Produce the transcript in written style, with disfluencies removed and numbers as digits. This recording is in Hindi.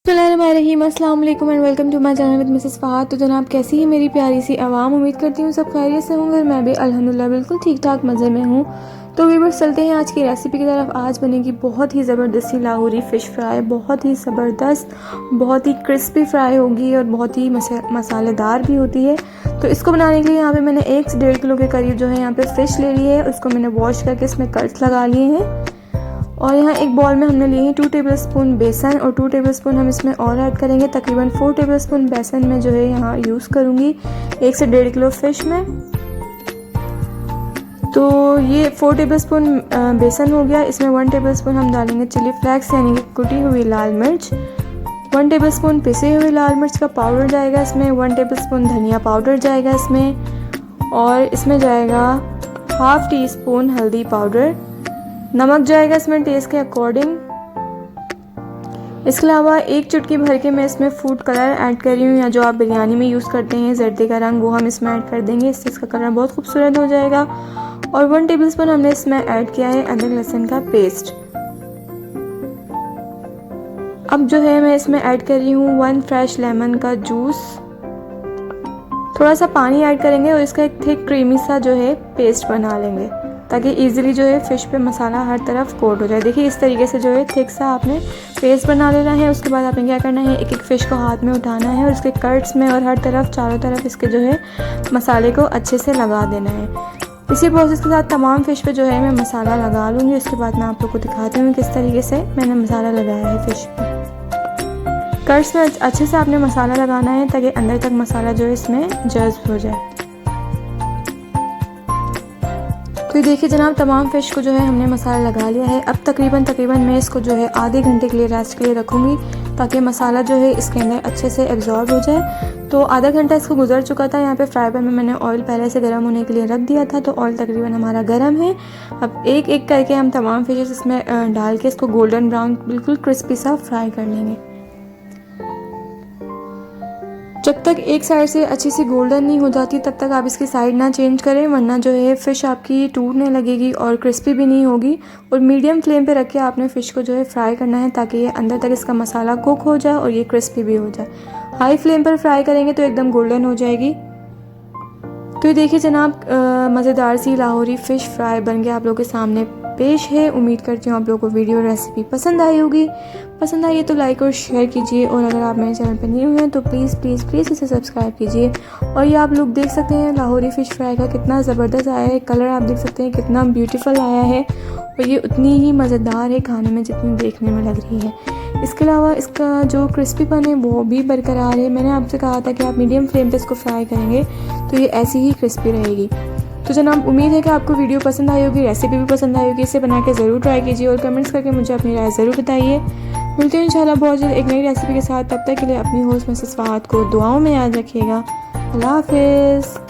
बिस्मिल्लाहिर्रहमानिर्रहीम, अस्सलाम वालेकुम and welcome to my channel with Mrs Fahad. तो जनाब, कैसी है मेरी प्यारी सी आवाम। उम्मीद करती हूँ सब खैरियत से होंगे। मैं भी अल्हम्दुलिल्लाह बिल्कुल ठीक ठाक मज़े में हूँ। तो व्यूअर्स, चलते हैं आज की रेसिपी की तरफ। आज बनेगी बहुत ही ज़बरदस्ती लाहौरी फ़िश फ्राई। बहुत ही ज़बरदस्त, बहुत ही क्रिस्पी फ्राई होगी और बहुत ही मसालेदार भी होती है। तो इसको बनाने के लिए यहाँ पे मैंने 1 से 1.5 किलो के करीब जो है यहाँ पे फ़िश ले ली है। उसको मैंने वॉश करके इसमें कट्स लगा लिए हैं। और यहाँ एक बॉल में हमने लिए हैं 2 टेबलस्पून बेसन और 2 टेबलस्पून हम इसमें और ऐड करेंगे। तकरीबन 4 टेबलस्पून बेसन में जो है यहाँ यूज़ करूँगी 1 से 1.5 किलो फ़िश में। तो ये 4 टेबलस्पून बेसन हो गया। इसमें 1 टेबलस्पून हम डालेंगे चिली फ्लेक्स यानी कि कुटी हुई लाल मिर्च। 1 टेबलस्पून पिसी हुई लाल मिर्च का पाउडर जाएगा इसमें। 1 टेबलस्पून धनिया पाउडर जाएगा इसमें। और इसमें जाएगा ½ टीस्पून हल्दी पाउडर। नमक जाएगा इसमें टेस्ट के अकॉर्डिंग। इसके अलावा 1 चुटकी भर के मैं इसमें फूड कलर ऐड कर रही हूँ, या जो आप बिरयानी में यूज़ करते हैं जर्दे का रंग, वो हम इसमें ऐड कर देंगे। इससे इसका कलर बहुत खूबसूरत हो जाएगा। और 1 टेबलस्पून हमने इसमें ऐड किया है अदरक लहसुन का पेस्ट। अब जो है मैं इसमें ऐड कर रही हूँ 1 फ्रेश लेमन का जूस। थोड़ा सा पानी ऐड करेंगे और इसका एक थिक क्रीमी सा जो है पेस्ट बना लेंगे, ताकि इजीली जो है फ़िश पे मसाला हर तरफ कोट हो जाए। देखिए इस तरीके से जो है थिक सा आपने पेस्ट बना लेना है। उसके बाद आपने क्या करना है, एक एक फ़िश को हाथ में उठाना है और इसके कट्स में और हर तरफ चारों तरफ इसके जो है मसाले को अच्छे से लगा देना है। इसी प्रोसेस के साथ तमाम फ़िश पे जो है मैं मसाला लगा लूँगी। उसके बाद मैं आप लोग को दिखाती हूँ किस तरीके से मैंने मसाला लगाया है फ़िश पे। कट्स में अच्छे से आपने मसाला लगाना है ताकि अंदर तक मसाला जो है इसमें जज़्ब हो जाए। तो देखिए जनाब, तमाम फ़िश को जो है हमने मसाला लगा लिया है। अब तकरीबन मैं इसको जो है आधे घंटे के लिए रेस्ट के लिए रखूँगी, ताकि मसाला जो है इसके अंदर अच्छे से एब्जॉर्ब हो जाए। तो आधा घंटा इसको गुजर चुका था। यहाँ पे फ्राई पैन में मैंने ऑयल पहले से गर्म होने के लिए रख दिया था, तो ऑयल तकरीबन हमारा गर्म है। अब एक एक करके हम तमाम फ़िशेस इसमें डाल के इसको गोल्डन ब्राउन बिल्कुल क्रिस्पी सा फ्राई कर लेंगे। जब तक एक साइड से अच्छी सी गोल्डन नहीं हो जाती तब तक आप इसकी साइड ना चेंज करें, वरना जो है फ़िश आपकी टूटने लगेगी और क्रिस्पी भी नहीं होगी। और मीडियम फ्लेम पे रख के आपने फ़िश को जो है फ्राई करना है, ताकि ये अंदर तक इसका मसाला कुक हो जाए और ये क्रिस्पी भी हो जाए। हाई फ्लेम पर फ्राई करेंगे तो एकदम गोल्डन हो जाएगी। तो ये देखिए जनाब, मज़ेदार सी लाहौरी फ़िश फ्राई बन के आप लोगों के सामने पेश है। उम्मीद करती हूँ आप लोगों को वीडियो रेसिपी पसंद आई होगी। पसंद आई है तो लाइक और शेयर कीजिए, और अगर आप मेरे चैनल पर न्यू हैं तो प्लीज़ इसे सब्सक्राइब कीजिए। और ये आप लोग देख सकते हैं लाहौरी फ़िश फ्राई का कितना ज़बरदस्त आया है कलर। आप देख सकते हैं कितना ब्यूटीफुल आया है, और ये उतनी ही मज़ेदार है खाने में जितनी देखने में लग रही है। इसके अलावा इसका जो क्रिस्पीपन है वो भी बरकरार है। मैंने आपसे कहा था कि आप मीडियम फ्लेम पे इसको फ्राई करेंगे तो ये ऐसी ही क्रिस्पी रहेगी। तो जनाब, उम्मीद है कि आपको वीडियो पसंद आई होगी, रेसिपी भी पसंद आई होगी। इसे बना के ज़रूर ट्राई कीजिए और कमेंट्स करके मुझे अपनी राय ज़रूर बताइए। मिलते हैं इंशाल्लाह बहुत जल्द एक नई रेसिपी के साथ। तब तक के लिए अपनी होस्ट मिसेस फ़हाद को दुआओं में याद रखिएगा। अल्लाह हाफ़िज़।